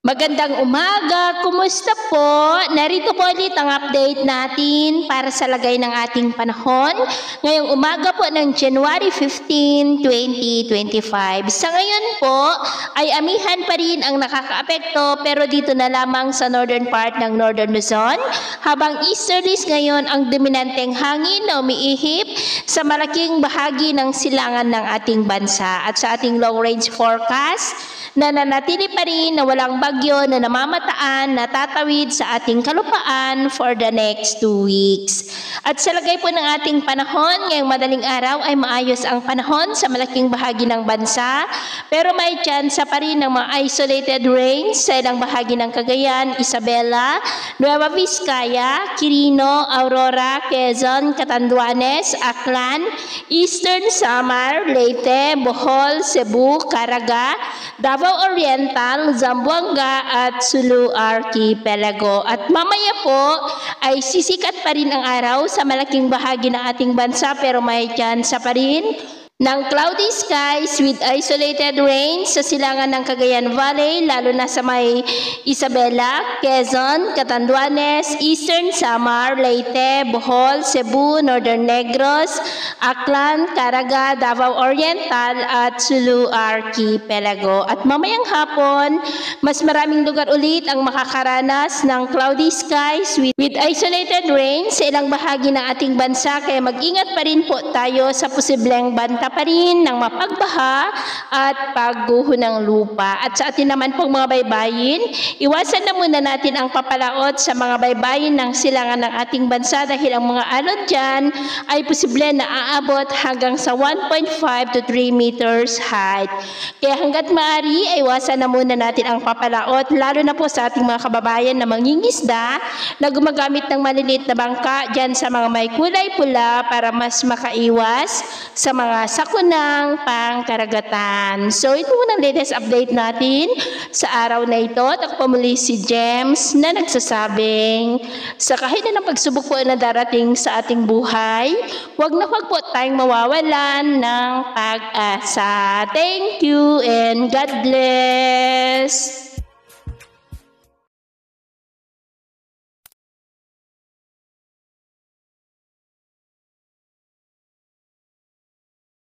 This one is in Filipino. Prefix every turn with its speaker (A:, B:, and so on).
A: Magandang umaga, kumusta po? Narito po ulit ang update natin para sa lagay ng ating panahon ngayong umaga po ng January 15, 2025. Sa ngayon po ay amihan pa rin ang nakakaapekto pero dito na lamang sa northern part ng Northern Luzon habang easterlies ngayon ang dominanteng hangin na umiihip sa malaking bahagi ng silangan ng ating bansa at sa ating long range forecast nananatili pa rin na walang bagyo na namamataan na tatawid sa ating kalupaan for the next 2 weeks. At sa lagay po ng ating panahon, ngayong madaling araw ay maayos ang panahon sa malaking bahagi ng bansa, pero may tsansa pa rin ng mga isolated rains sa ilang bahagi ng Cagayan, Isabela, Nueva Vizcaya, Quirino, Aurora, Quezon, Catanduanes, Aklan, Eastern Samar, Leyte, Bohol, Cebu, Caraga, Davao Oriental, Zamboanga at Sulu Archipelago. At mamaya po ay sisikat pa rin ang araw sa malaking bahagi ng ating bansa pero may tsansa pa rin ng cloudy skies with isolated rains sa silangan ng Cagayan Valley, lalo na sa may Isabela, Quezon, Catanduanes, Eastern Samar, Leyte, Bohol, Cebu, Northern Negros, Aklan, Caraga, Davao Oriental at Sulu Archipelago. At mamayang hapon, mas maraming lugar ulit ang makakaranas ng cloudy skies with isolated rains sa ilang bahagi ng ating bansa kaya mag-ingat pa rin po tayo sa posibleng banta pa rin ng mapagbaha at pagguho ng lupa. At sa atin naman pong mga baybayin, iwasan na muna natin ang papalaot sa mga baybayin ng silangan ng ating bansa dahil ang mga alon dyan ay posible na aabot hanggang sa 1.5 to 3 meters height. Kaya hanggat maaari, ay iwasan na muna natin ang papalaot lalo na po sa ating mga kababayan na mangingisda na gumagamit ng maliliit na bangka dyan sa mga may kulay pula para mas makaiwas sa mga sakunang pangkaragatan. So ito muna ang latest update natin sa araw na ito. At ako muli si James na nagsasabing sa kahit na ng pagsubok po na darating sa ating buhay, huwag po tayong mawawalan ng pag-asa. Thank you and God bless!